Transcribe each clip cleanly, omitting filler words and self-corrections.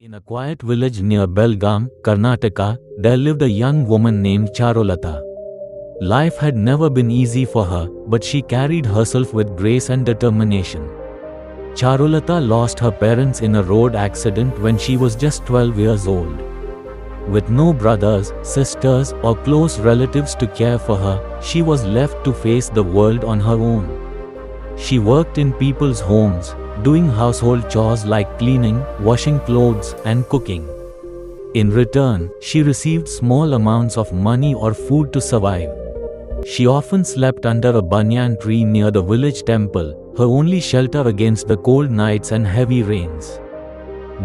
In a quiet village near Belgaum, Karnataka, there lived a young woman named Charulata. Life had never been easy for her, but she carried herself with grace and determination. Charulata lost her parents in a road accident when she was just 12 years old. With no brothers, sisters, or close relatives to care for her, she was left to face the world on her own. She worked in people's homes, doing household chores like cleaning, washing clothes, and cooking. In return, she received small amounts of money or food to survive. She often slept under a banyan tree near the village temple, her only shelter against the cold nights and heavy rains.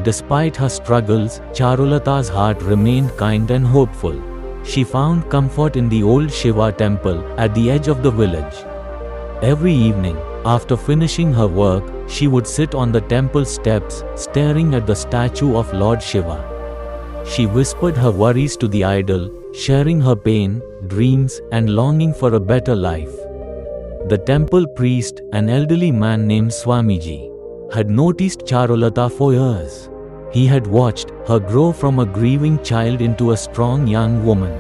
Despite her struggles, Charulata's heart remained kind and hopeful. She found comfort in the old Shiva temple at the edge of the village. Every evening, after finishing her work, she would sit on the temple steps, staring at the statue of Lord Shiva. She whispered her worries to the idol, sharing her pain, dreams, and longing for a better life. The temple priest, an elderly man named Swamiji, had noticed Charulata for years. He had watched her grow from a grieving child into a strong young woman.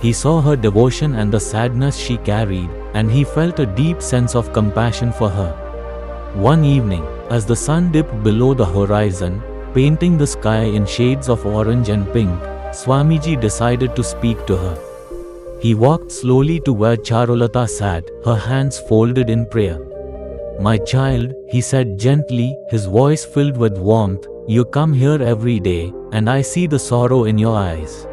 He saw her devotion and the sadness she carried, and he felt a deep sense of compassion for her. One evening, as the sun dipped below the horizon, painting the sky in shades of orange and pink, Swamiji decided to speak to her. He walked slowly to where Charulata sat, her hands folded in prayer. "My child," he said gently, his voice filled with warmth, "you come here every day, and I see the sorrow in your eyes.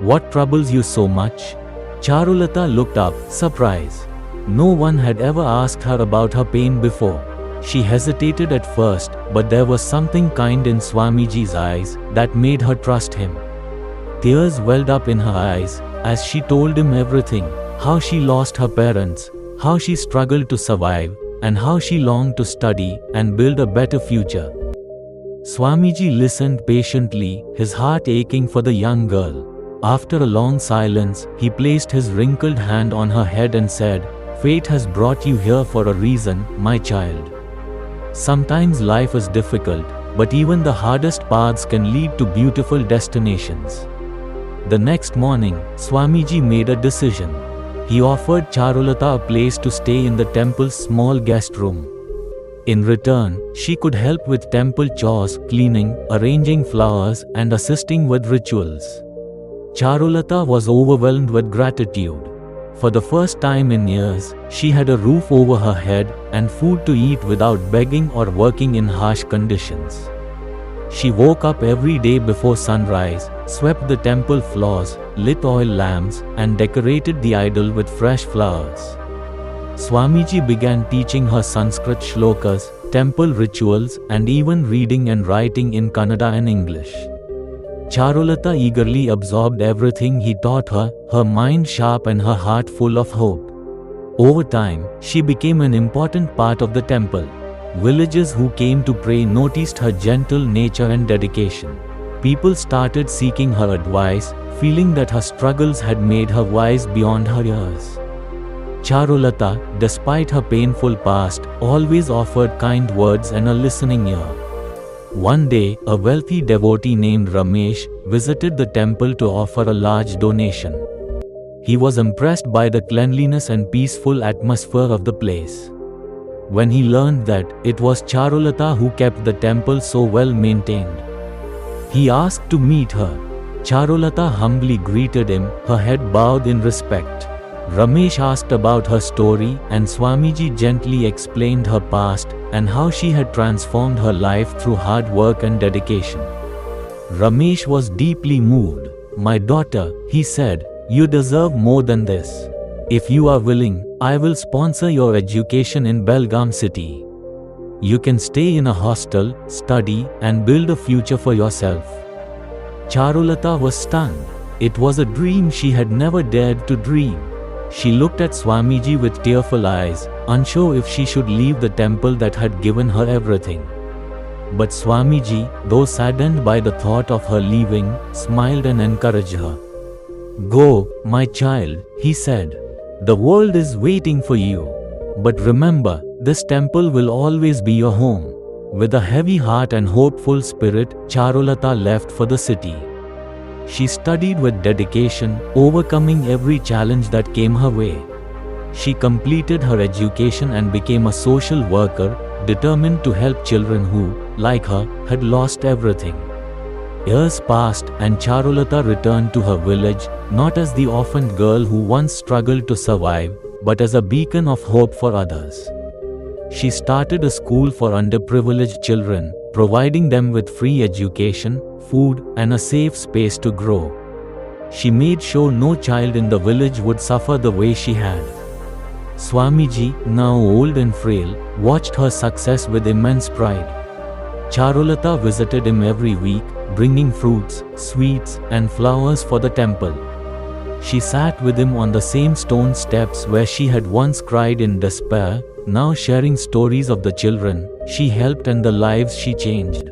What troubles you so much?" Charulata looked up, surprised. No one had ever asked her about her pain before. She hesitated at first, but there was something kind in Swamiji's eyes that made her trust him. Tears welled up in her eyes as she told him everything: how she lost her parents, how she struggled to survive, and how she longed to study and build a better future. Swamiji listened patiently, his heart aching for the young girl. After a long silence, he placed his wrinkled hand on her head and said, "Fate has brought you here for a reason, my child. Sometimes life is difficult, but even the hardest paths can lead to beautiful destinations." The next morning, Swamiji made a decision. He offered Charulata a place to stay in the temple's small guest room. In return, she could help with temple chores, cleaning, arranging flowers, and assisting with rituals. Charulata was overwhelmed with gratitude. For the first time in years, she had a roof over her head and food to eat without begging or working in harsh conditions. She woke up every day before sunrise, swept the temple floors, lit oil lamps, and decorated the idol with fresh flowers. Swamiji began teaching her Sanskrit shlokas, temple rituals, and even reading and writing in Kannada and English. Charulata eagerly absorbed everything he taught her, her mind sharp and her heart full of hope. Over time, she became an important part of the temple. Villagers who came to pray noticed her gentle nature and dedication. People started seeking her advice, feeling that her struggles had made her wise beyond her years. Charulata, despite her painful past, always offered kind words and a listening ear. One day, a wealthy devotee named Ramesh visited the temple to offer a large donation. He was impressed by the cleanliness and peaceful atmosphere of the place. When he learned that it was Charulata who kept the temple so well maintained, he asked to meet her. Charulata humbly greeted him, her head bowed in respect. Ramesh asked about her story, and Swamiji gently explained her past and how she had transformed her life through hard work and dedication. Ramesh was deeply moved. "My daughter," he said, "you deserve more than this. If you are willing, I will sponsor your education in Belgaum city. You can stay in a hostel, study, and build a future for yourself." Charulata was stunned. It was a dream she had never dared to dream. She looked at Swamiji with tearful eyes, unsure if she should leave the temple that had given her everything. But Swamiji, though saddened by the thought of her leaving, smiled and encouraged her. "Go, my child," he said. "The world is waiting for you. But remember, this temple will always be your home. With a heavy heart and hopeful spirit, Charulata left for the city. She studied with dedication, overcoming every challenge that came her way. She completed her education and became a social worker, determined to help children who, like her, had lost everything. Years passed, and Charulata returned to her village, not as the orphaned girl who once struggled to survive, but as a beacon of hope for others. She started a school for underprivileged children, providing them with free education, food, and a safe space to grow. She made sure no child in the village would suffer the way she had. Swamiji, now old and frail, watched her success with immense pride. Charulata visited him every week, bringing fruits, sweets, and flowers for the temple. She sat with him on the same stone steps where she had once cried in despair, now sharing stories of the children she helped and the lives she changed.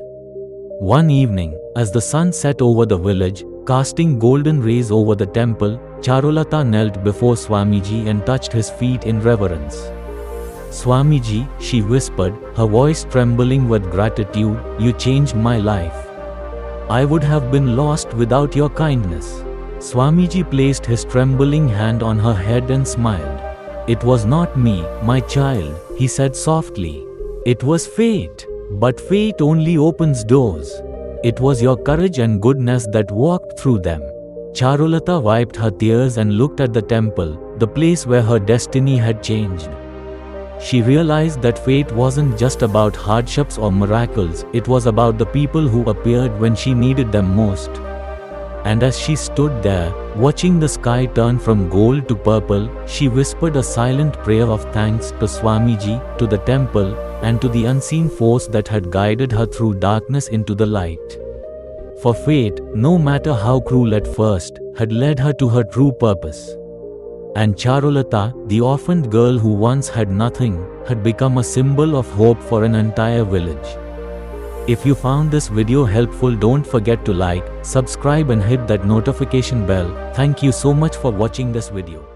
One evening, as the sun set over the village, casting golden rays over the temple, Charulata knelt before Swamiji and touched his feet in reverence. "Swamiji," she whispered, her voice trembling with gratitude, "you changed my life. I would have been lost without your kindness." Swamiji placed his trembling hand on her head and smiled. "It was not me, my child," he said softly. "It was fate. But fate only opens doors. It was your courage and goodness that walked through them." Charulata wiped her tears and looked at the temple, the place where her destiny had changed. She realized that fate wasn't just about hardships or miracles, it was about the people who appeared when she needed them most. And as she stood there, watching the sky turn from gold to purple, she whispered a silent prayer of thanks to Swamiji, to the temple, and to the unseen force that had guided her through darkness into the light. For fate, no matter how cruel at first, had led her to her true purpose. And Charulata, the orphaned girl who once had nothing, had become a symbol of hope for an entire village. If you found this video helpful, don't forget to like, subscribe and hit that notification bell. Thank you so much for watching this video.